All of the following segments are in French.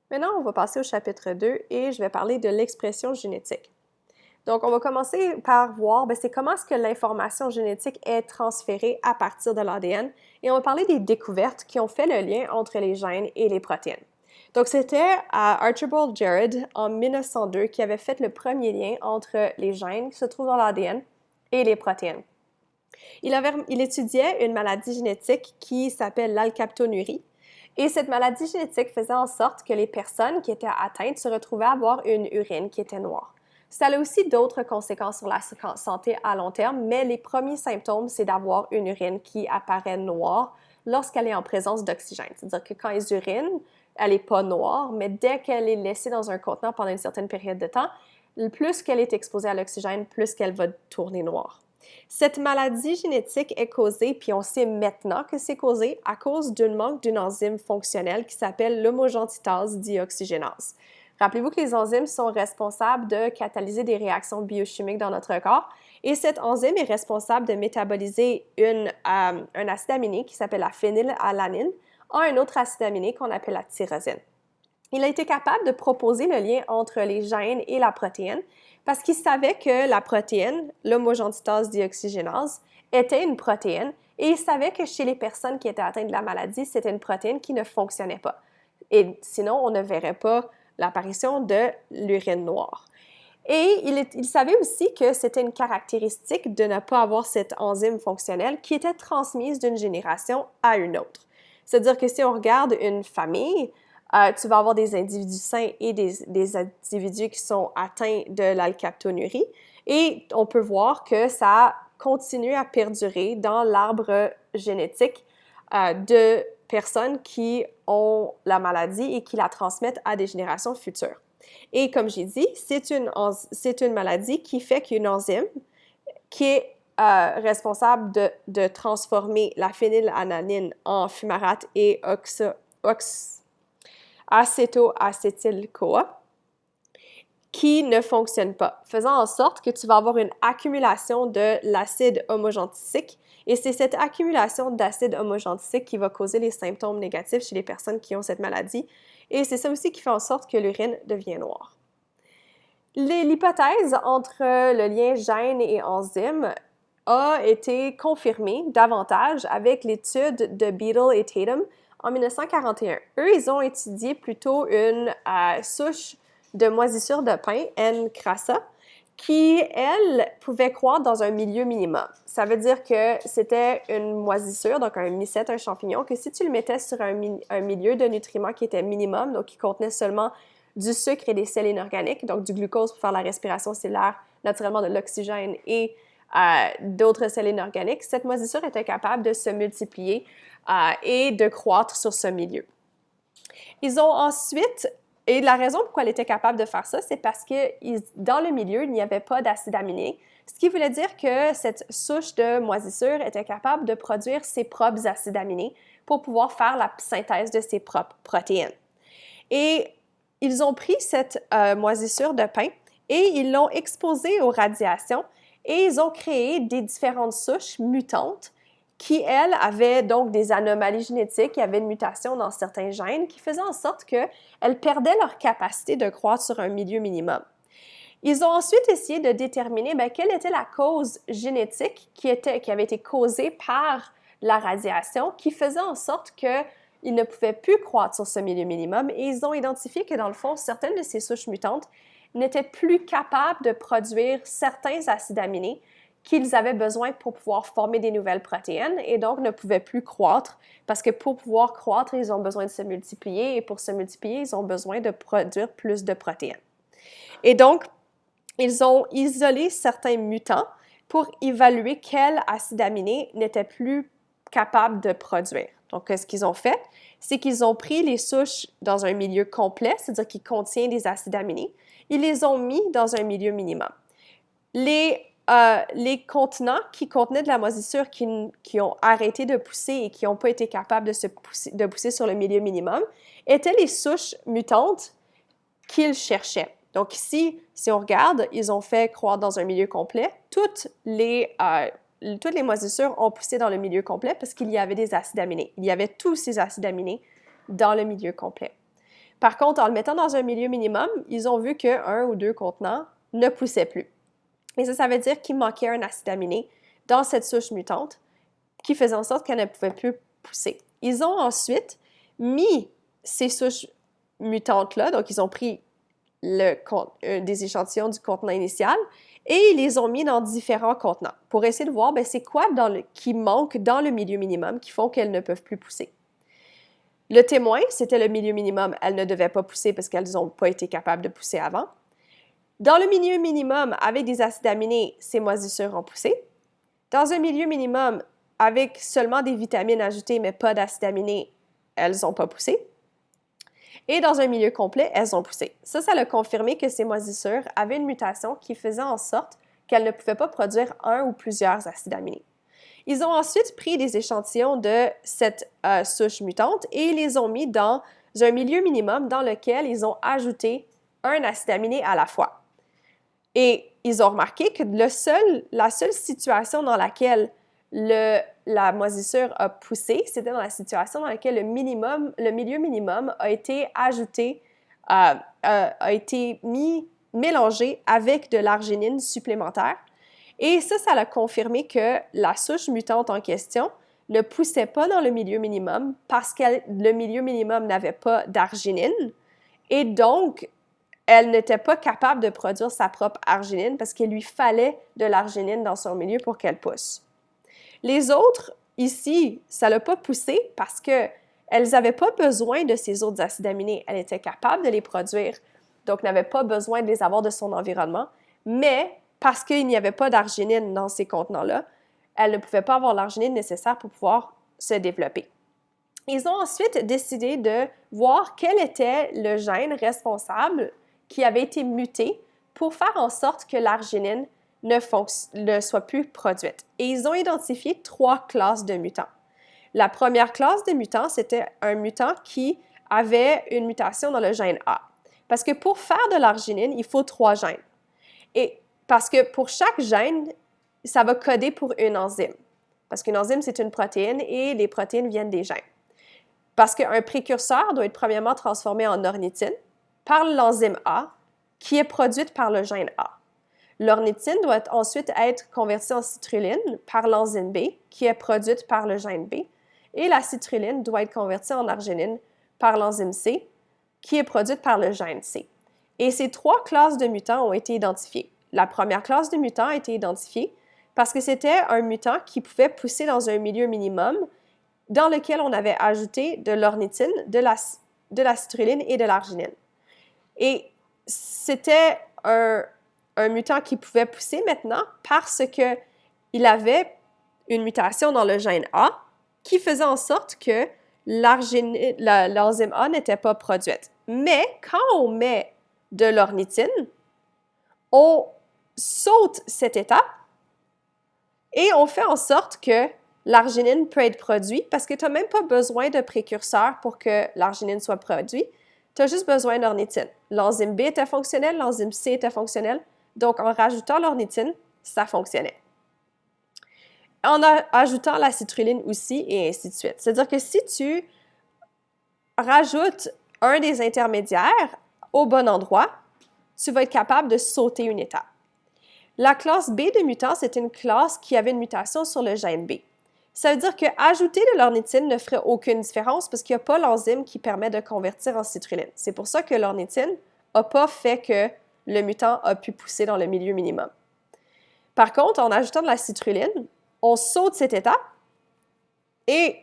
Maintenant, on va passer au chapitre 2 et je vais parler de l'expression génétique. Donc, on va commencer par voir, c'est comment est-ce que l'information génétique est transférée à partir de l'ADN et on va parler des découvertes qui ont fait le lien entre les gènes et les protéines. Donc, c'était Archibald Jared en 1902 qui avait fait le premier lien entre les gènes qui se trouvent dans l'ADN et les protéines. Il étudiait une maladie génétique qui s'appelle l'alkaptonurie. Et cette maladie génétique faisait en sorte que les personnes qui étaient atteintes se retrouvaient à avoir une urine qui était noire. Ça a aussi d'autres conséquences sur la santé à long terme, mais les premiers symptômes, c'est d'avoir une urine qui apparaît noire lorsqu'elle est en présence d'oxygène. C'est-à-dire que quand ils urinent, elle n'est pas noire, mais dès qu'elle est laissée dans un contenant pendant une certaine période de temps, plus qu'elle est exposée à l'oxygène, plus qu'elle va tourner noire. Cette maladie génétique est causée, puis on sait maintenant que c'est causé à cause d'un manque d'une enzyme fonctionnelle qui s'appelle l'homogentitase dioxygénase. Rappelez-vous que les enzymes sont responsables de catalyser des réactions biochimiques dans notre corps et cette enzyme est responsable de métaboliser un acide aminé qui s'appelle la phénylalanine en un autre acide aminé qu'on appelle la tyrosine. Il a été capable de proposer le lien entre les gènes et la protéine parce qu'il savait que la protéine, l'homogentitase dioxygénase, était une protéine et il savait que chez les personnes qui étaient atteintes de la maladie, c'était une protéine qui ne fonctionnait pas. Et sinon, on ne verrait pas l'apparition de l'urine noire. Et il savait aussi que c'était une caractéristique de ne pas avoir cette enzyme fonctionnelle qui était transmise d'une génération à une autre. C'est-à-dire que si on regarde une famille, tu vas avoir des individus sains et des individus qui sont atteints de l'alkaptonurie. Et on peut voir que ça continue à perdurer dans l'arbre génétique de personnes qui ont la maladie et qui la transmettent à des générations futures. Et comme j'ai dit, c'est une maladie qui fait qu'il y a une enzyme qui est responsable de transformer la phénylalanine en fumarate et acétoacétyl-CoA qui ne fonctionne pas, faisant en sorte que tu vas avoir une accumulation de l'acide homogenticique et c'est cette accumulation d'acide homogenticique qui va causer les symptômes négatifs chez les personnes qui ont cette maladie et c'est ça aussi qui fait en sorte que l'urine devient noire. L'hypothèse entre le lien gène et enzyme a été confirmée davantage avec l'étude de Beadle et Tatum en 1941. Eux, ils ont étudié plutôt une souche de moisissure de pain, N. crassa, qui, elle, pouvait croître dans un milieu minimum. Ça veut dire que c'était une moisissure, donc un mycète, un champignon, que si tu le mettais sur un milieu de nutriments qui était minimum, donc qui contenait seulement du sucre et des sels inorganiques, donc du glucose pour faire la respiration cellulaire, naturellement de l'oxygène et d'autres sels inorganiques, cette moisissure était capable de se multiplier et de croître sur ce milieu. Ils ont ensuite, et la raison pourquoi elle était capable de faire ça, c'est parce que dans le milieu, il n'y avait pas d'acide aminé, ce qui voulait dire que cette souche de moisissure était capable de produire ses propres acides aminés pour pouvoir faire la synthèse de ses propres protéines. Et ils ont pris cette moisissure de pain et ils l'ont exposée aux radiations et ils ont créé des différentes souches mutantes qui, elles, avaient donc des anomalies génétiques, qui avaient une mutation dans certains gènes qui faisaient en sorte qu'elles perdaient leur capacité de croître sur un milieu minimum. Ils ont ensuite essayé de déterminer quelle était la cause génétique qui avait été causée par la radiation qui faisait en sorte qu'ils ne pouvaient plus croître sur ce milieu minimum et ils ont identifié que dans le fond, certaines de ces souches mutantes n'étaient plus capables de produire certains acides aminés qu'ils avaient besoin pour pouvoir former des nouvelles protéines et donc ne pouvaient plus croître parce que pour pouvoir croître, ils ont besoin de se multiplier et pour se multiplier, ils ont besoin de produire plus de protéines. Et donc, ils ont isolé certains mutants pour évaluer quel acide aminé n'était plus capable de produire. Donc, ce qu'ils ont fait, c'est qu'ils ont pris les souches dans un milieu complet, c'est-à-dire qui contient des acides aminés, ils les ont mis dans un milieu minimum. Les contenants qui contenaient de la moisissure qui ont arrêté de pousser et qui n'ont pas été capables de pousser sur le milieu minimum étaient les souches mutantes qu'ils cherchaient. Donc ici, si on regarde, ils ont fait croître dans un milieu complet. Toutes les moisissures ont poussé dans le milieu complet parce qu'il y avait des acides aminés. Il y avait tous ces acides aminés dans le milieu complet. Par contre, en le mettant dans un milieu minimum, ils ont vu qu'un ou deux contenants ne poussaient plus. Et ça veut dire qu'il manquait un acide aminé dans cette souche mutante qui faisait en sorte qu'elle ne pouvait plus pousser. Ils ont ensuite mis ces souches mutantes-là, donc ils ont pris des échantillons du contenant initial et ils les ont mis dans différents contenants pour essayer de voir c'est quoi qui manque dans le milieu minimum qui font qu'elles ne peuvent plus pousser. Le témoin, c'était le milieu minimum, elles ne devaient pas pousser parce qu'elles n'ont pas été capables de pousser avant. Dans le milieu minimum, avec des acides aminés, ces moisissures ont poussé. Dans un milieu minimum, avec seulement des vitamines ajoutées mais pas d'acides aminés, elles n'ont pas poussé. Et dans un milieu complet, elles ont poussé. Ça a confirmé que ces moisissures avaient une mutation qui faisait en sorte qu'elles ne pouvaient pas produire un ou plusieurs acides aminés. Ils ont ensuite pris des échantillons de cette souche mutante et ils les ont mis dans un milieu minimum dans lequel ils ont ajouté un acide aminé à la fois. Et ils ont remarqué que la seule situation dans laquelle la moisissure a poussé, c'était dans la situation dans laquelle le milieu minimum a été ajouté, a été mélangé avec de l'arginine supplémentaire. Et ça a confirmé que la souche mutante en question ne poussait pas dans le milieu minimum parce que le milieu minimum n'avait pas d'arginine et donc elle n'était pas capable de produire sa propre arginine parce qu'il lui fallait de l'arginine dans son milieu pour qu'elle pousse. Les autres, ici, ça n'a pas poussé parce qu'elles n'avaient pas besoin de ces autres acides aminés. Elle était capable de les produire, donc n'avait pas besoin de les avoir de son environnement, mais parce qu'il n'y avait pas d'arginine dans ces contenants-là, elle ne pouvait pas avoir l'arginine nécessaire pour pouvoir se développer. Ils ont ensuite décidé de voir quel était le gène responsable qui avait été muté pour faire en sorte que l'arginine ne soit plus produite. Et ils ont identifié 3 classes de mutants. La première classe de mutants, c'était un mutant qui avait une mutation dans le gène A. Parce que pour faire de l'arginine, il faut 3 gènes. Et parce que pour chaque gène, ça va coder pour une enzyme. Parce qu'une enzyme, c'est une protéine et les protéines viennent des gènes. Parce qu'un précurseur doit être premièrement transformé en ornithine par l'enzyme A, qui est produite par le gène A. L'ornithine doit ensuite être convertie en citrulline par l'enzyme B, qui est produite par le gène B, et la citrulline doit être convertie en arginine par l'enzyme C, qui est produite par le gène C. Et ces 3 classes de mutants ont été identifiées. La première classe de mutants a été identifiée parce que c'était un mutant qui pouvait pousser dans un milieu minimum dans lequel on avait ajouté de l'ornithine, de la citrulline et de l'arginine. Et c'était un mutant qui pouvait pousser maintenant parce qu'il avait une mutation dans le gène A qui faisait en sorte que l'enzyme A n'était pas produite. Mais quand on met de l'ornithine, on saute cette étape et on fait en sorte que l'arginine peut être produite parce que tu n'as même pas besoin de précurseur pour que l'arginine soit produite. Tu as juste besoin d'ornithine. L'enzyme B était fonctionnelle, l'enzyme C était fonctionnelle. Donc, en rajoutant l'ornithine, ça fonctionnait. En ajoutant la citrulline aussi, et ainsi de suite. C'est-à-dire que si tu rajoutes un des intermédiaires au bon endroit, tu vas être capable de sauter une étape. La classe B de mutants, c'est une classe qui avait une mutation sur le gène B. Ça veut dire qu'ajouter de l'ornithine ne ferait aucune différence parce qu'il n'y a pas l'enzyme qui permet de convertir en citrulline. C'est pour ça que l'ornithine n'a pas fait que le mutant a pu pousser dans le milieu minimum. Par contre, en ajoutant de la citrulline, on saute cette étape et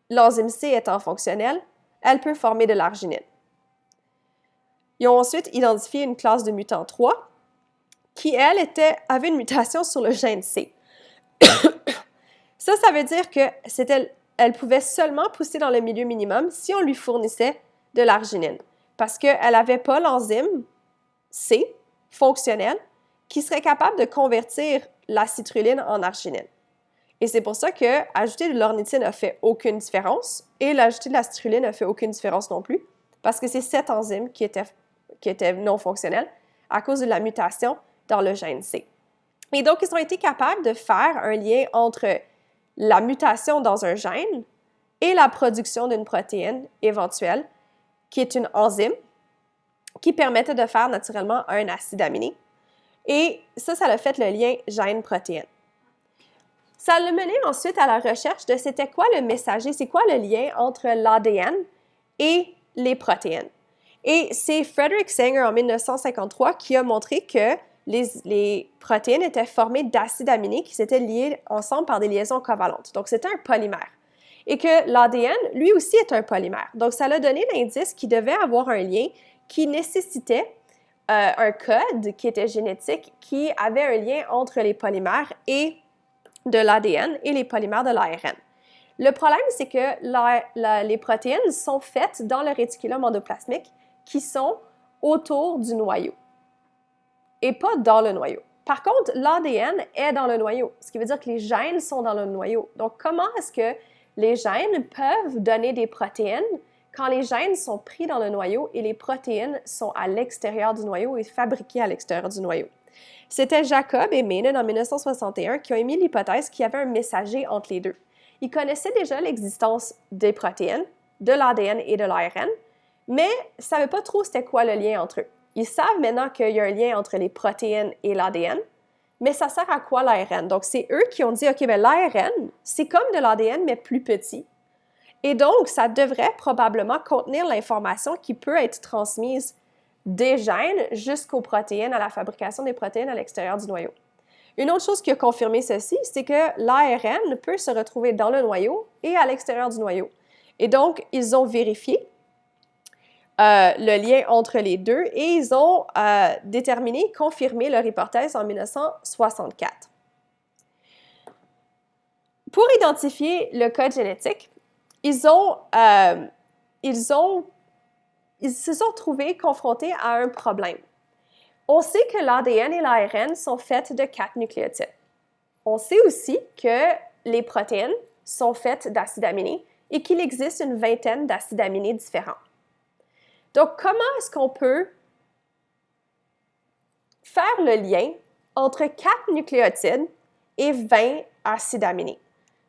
l'enzyme C étant fonctionnelle, elle peut former de l'arginine. Ils ont ensuite identifié une classe de mutants 3 qui, elle, avait une mutation sur le gène C. Ça veut dire qu'elle pouvait seulement pousser dans le milieu minimum si on lui fournissait de l'arginine. Parce qu'elle n'avait pas l'enzyme C fonctionnelle qui serait capable de convertir la citrulline en arginine. Et c'est pour ça qu'ajouter de l'ornithine n'a fait aucune différence et l'ajouter de la citrulline n'a fait aucune différence non plus parce que c'est cette enzyme qui était non fonctionnelle à cause de la mutation dans le gène C. Et donc, ils ont été capables de faire un lien entre la mutation dans un gène et la production d'une protéine éventuelle qui est une enzyme qui permettait de faire naturellement un acide aminé. Et ça a fait le lien gène-protéine. Ça l'a mené ensuite à la recherche de c'était quoi le messager, c'est quoi le lien entre l'ADN et les protéines. Et c'est Frederick Sanger en 1953 qui a montré que les protéines étaient formées d'acides aminés qui s'étaient liés ensemble par des liaisons covalentes. Donc, c'était un polymère. Et que l'ADN, lui aussi, est un polymère. Donc, ça l'a donné l'indice qu'il devait avoir un lien qui nécessitait un code qui était génétique qui avait un lien entre les polymères et de l'ADN et les polymères de l'ARN. Le problème, c'est que les protéines sont faites dans le réticulum endoplasmique qui sont autour du noyau et pas dans le noyau. Par contre, l'ADN est dans le noyau, ce qui veut dire que les gènes sont dans le noyau. Donc, comment est-ce que les gènes peuvent donner des protéines quand les gènes sont pris dans le noyau et les protéines sont à l'extérieur du noyau et fabriquées à l'extérieur du noyau? C'était Jacob et Mainen en 1961 qui ont émis l'hypothèse qu'il y avait un messager entre les deux. Ils connaissaient déjà l'existence des protéines, de l'ADN et de l'ARN, mais ne savaient pas trop c'était quoi le lien entre eux. Ils savent maintenant qu'il y a un lien entre les protéines et l'ADN, mais ça sert à quoi l'ARN? Donc, c'est eux qui ont dit, OK, bien l'ARN, c'est comme de l'ADN, mais plus petit. Et donc, ça devrait probablement contenir l'information qui peut être transmise des gènes jusqu'aux protéines, à la fabrication des protéines à l'extérieur du noyau. Une autre chose qui a confirmé ceci, c'est que l'ARN peut se retrouver dans le noyau et à l'extérieur du noyau. Et donc, ils ont vérifié le lien entre les deux et ils ont déterminé, confirmé leur hypothèse en 1964. Pour identifier le code génétique, ils se sont trouvés confrontés à un problème. On sait que l'ADN et l'ARN sont faites de 4 nucléotides. On sait aussi que les protéines sont faites d'acides aminés et qu'il existe une vingtaine d'acides aminés différents. Donc, comment est-ce qu'on peut faire le lien entre 4 nucléotides et 20 acides aminés?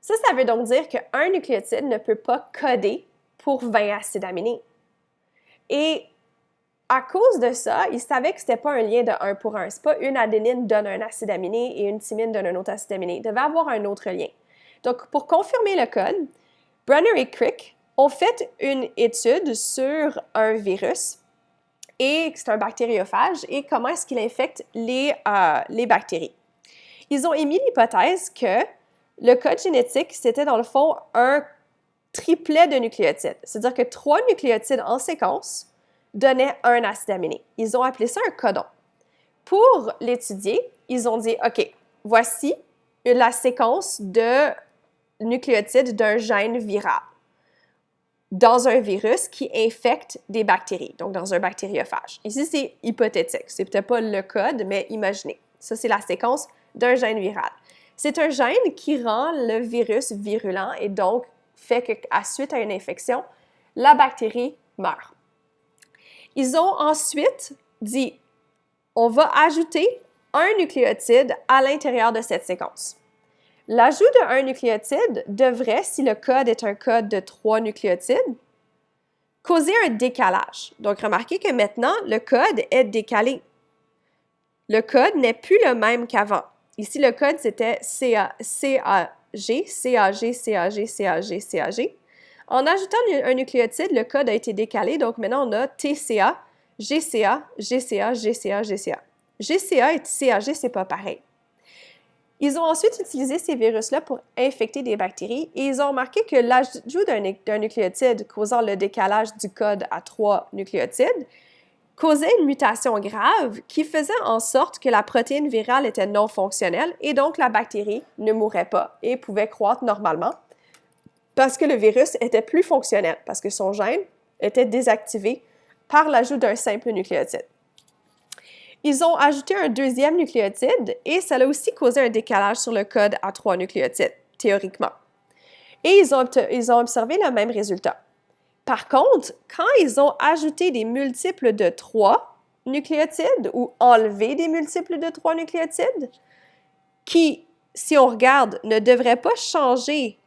Ça veut donc dire qu'un nucléotide ne peut pas coder pour 20 acides aminés. Et à cause de ça, ils savaient que ce n'était pas un lien de 1 pour 1. Ce n'est pas une adénine donne un acide aminé et une thymine donne un autre acide aminé. Il devait avoir un autre lien. Donc, pour confirmer le code, Brenner et Crick ont fait une étude sur un virus et c'est un bactériophage et comment est-ce qu'il infecte les bactéries. Ils ont émis l'hypothèse que le code génétique, c'était dans le fond un triplet de nucléotides. C'est-à-dire que 3 nucléotides en séquence donnaient un acide aminé. Ils ont appelé ça un codon. Pour l'étudier, ils ont dit, OK, voici la séquence de nucléotides d'un gène viral dans un virus qui infecte des bactéries, donc dans un bactériophage. Ici, c'est hypothétique. C'est peut-être pas le code, mais imaginez. Ça, c'est la séquence d'un gène viral. C'est un gène qui rend le virus virulent et donc fait qu'à suite à une infection, la bactérie meurt. Ils ont ensuite dit, on va ajouter un nucléotide à l'intérieur de cette séquence. L'ajout d'un nucléotide devrait, si le code est un code de 3 nucléotides, causer un décalage. Donc, remarquez que maintenant, le code est décalé. Le code n'est plus le même qu'avant. Ici, le code, c'était CAG, CAG, CAG, CAG, CAG. En ajoutant un nucléotide, le code a été décalé. Donc, maintenant, on a TCA, GCA, GCA, GCA, GCA. GCA et CAG, c'est pas pareil. Ils ont ensuite utilisé ces virus-là pour infecter des bactéries et ils ont remarqué que l'ajout d'un nucléotide causant le décalage du code à 3 nucléotides causait une mutation grave qui faisait en sorte que la protéine virale était non fonctionnelle et donc la bactérie ne mourait pas et pouvait croître normalement parce que le virus était plus fonctionnel, parce que son gène était désactivé par l'ajout d'un simple nucléotide. Ils ont ajouté un deuxième nucléotide et ça a aussi causé un décalage sur le code à 3 nucléotides, théoriquement. Et ils ont observé le même résultat. Par contre, quand ils ont ajouté des multiples de 3 nucléotides ou enlevé des multiples de 3 nucléotides, qui, si on regarde, ne devraient pas changer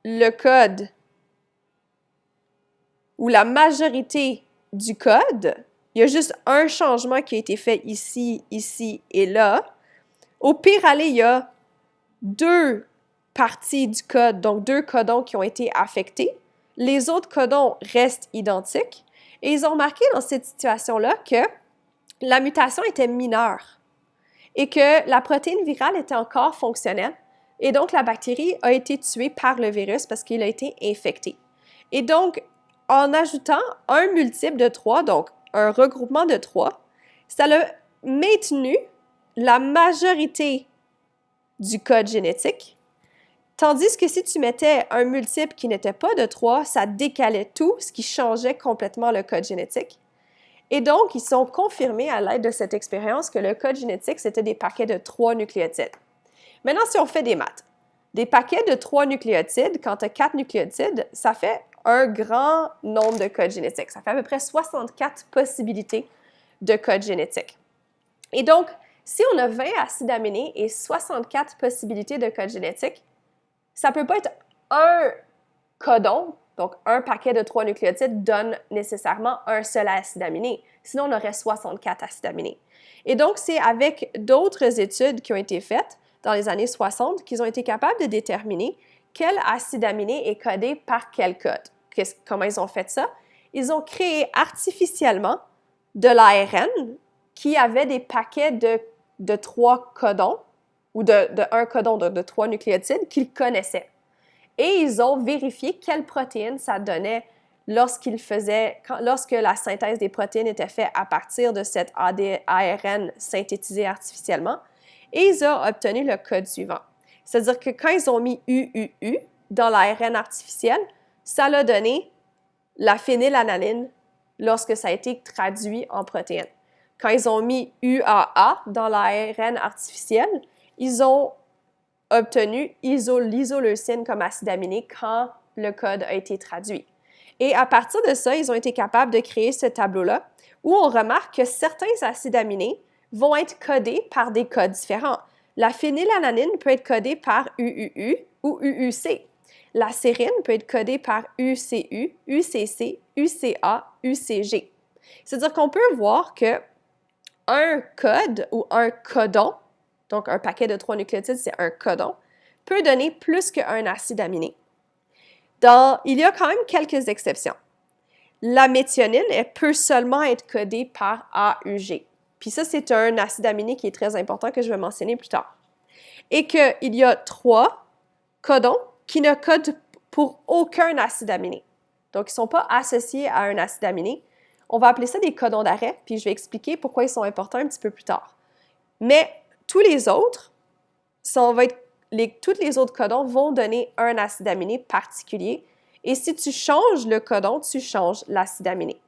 le code où la majorité du code, il y a juste un changement qui a été fait ici, ici et là. Au pire aller, il y a 2 parties du code, donc 2 codons qui ont été affectés. Les autres codons restent identiques. Et ils ont remarqué dans cette situation-là que la mutation était mineure et que la protéine virale était encore fonctionnelle. Et donc, la bactérie a été tuée par le virus parce qu'il a été infecté. Et donc, en ajoutant un multiple de 3, donc un regroupement de 3, ça a maintenu la majorité du code génétique, tandis que si tu mettais un multiple qui n'était pas de 3, ça décalait tout, ce qui changeait complètement le code génétique. Et donc, ils sont confirmés à l'aide de cette expérience que le code génétique, c'était des paquets de 3 nucléotides. Maintenant, si on fait des maths, des paquets de 3 nucléotides, quand tu as 4 nucléotides, ça fait un grand nombre de codes génétiques. Ça fait à peu près 64 possibilités de codes génétiques. Et donc, si on a 20 acides aminés et 64 possibilités de codes génétiques, ça ne peut pas être un codon, donc un paquet de 3 nucléotides donne nécessairement un seul acide aminé. Sinon, on aurait 64 acides aminés. Et donc, c'est avec d'autres études qui ont été faites dans les années 60 qu'ils ont été capables de déterminer quel acide aminé est codé par quel code. Comment ils ont fait ça? Ils ont créé artificiellement de l'ARN qui avait des paquets de 3 codons, ou de 1 codon de 3 nucléotides qu'ils connaissaient. Et ils ont vérifié quelle protéine ça donnait lorsque la synthèse des protéines était faite à partir de cet ARN synthétisé artificiellement. Et ils ont obtenu le code suivant. C'est-à-dire que quand ils ont mis UUU dans l'ARN artificiel, ça l'a donné la phénylalanine lorsque ça a été traduit en protéines. Quand ils ont mis UAA dans l'ARN artificiel, ils ont obtenu l'isoleucine comme acide aminé quand le code a été traduit. Et à partir de ça, ils ont été capables de créer ce tableau-là où on remarque que certains acides aminés vont être codés par des codes différents. La phénylalanine peut être codée par UUU ou UUC. La sérine peut être codée par UCU, UCC, UCA, UCG. C'est-à-dire qu'on peut voir que un code ou un codon, donc un paquet de 3 nucléotides, c'est un codon, peut donner plus qu'un acide aminé. Il y a quand même quelques exceptions. La méthionine, elle peut seulement être codée par AUG. Puis ça, c'est un acide aminé qui est très important que je vais mentionner plus tard. Et qu'il y a 3 codons qui ne codent pour aucun acide aminé. Donc, ils ne sont pas associés à un acide aminé. On va appeler ça des codons d'arrêt, puis je vais expliquer pourquoi ils sont importants un petit peu plus tard. Mais tous les autres, tous les autres codons vont donner un acide aminé particulier. Et si tu changes le codon, tu changes l'acide aminé.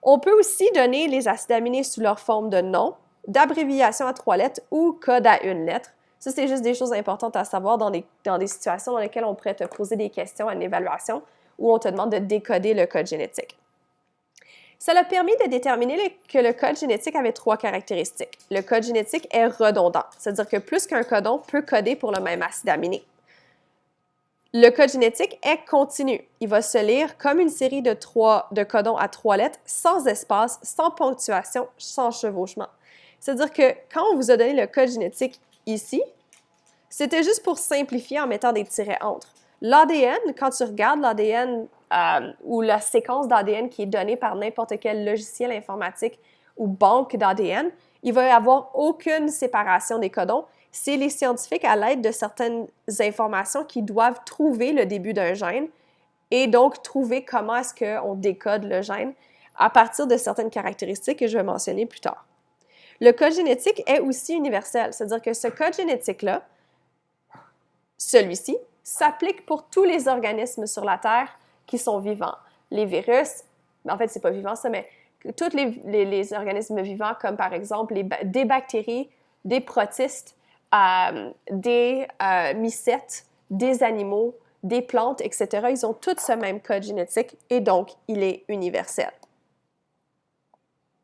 On peut aussi donner les acides aminés sous leur forme de nom, d'abréviation à 3 lettres ou code à 1 lettre. Ça, c'est juste des choses importantes à savoir dans des situations dans lesquelles on pourrait te poser des questions à une évaluation où on te demande de décoder le code génétique. Ça a permis de déterminer que le code génétique avait 3 caractéristiques. Le code génétique est redondant, c'est-à-dire que plus qu'un codon peut coder pour le même acide aminé. Le code génétique est continu. Il va se lire comme une série de codons à 3 lettres, sans espace, sans ponctuation, sans chevauchement. C'est-à-dire que quand on vous a donné le code génétique ici, c'était juste pour simplifier en mettant des tirets entre. L'ADN, quand tu regardes l'ADN ou la séquence d'ADN qui est donnée par n'importe quel logiciel informatique ou banque d'ADN, il va y avoir aucune séparation des codons. C'est les scientifiques, à l'aide de certaines informations, qui doivent trouver le début d'un gène et donc trouver comment est-ce qu'on décode le gène à partir de certaines caractéristiques que je vais mentionner plus tard. Le code génétique est aussi universel, c'est-à-dire que ce code génétique-là, celui-ci, s'applique pour tous les organismes sur la Terre qui sont vivants. Les virus, en fait, c'est pas vivant ça, mais tous les organismes vivants, comme par exemple des bactéries, des protistes, des mycètes, des animaux, des plantes, etc., ils ont tous ce même code génétique et donc il est universel.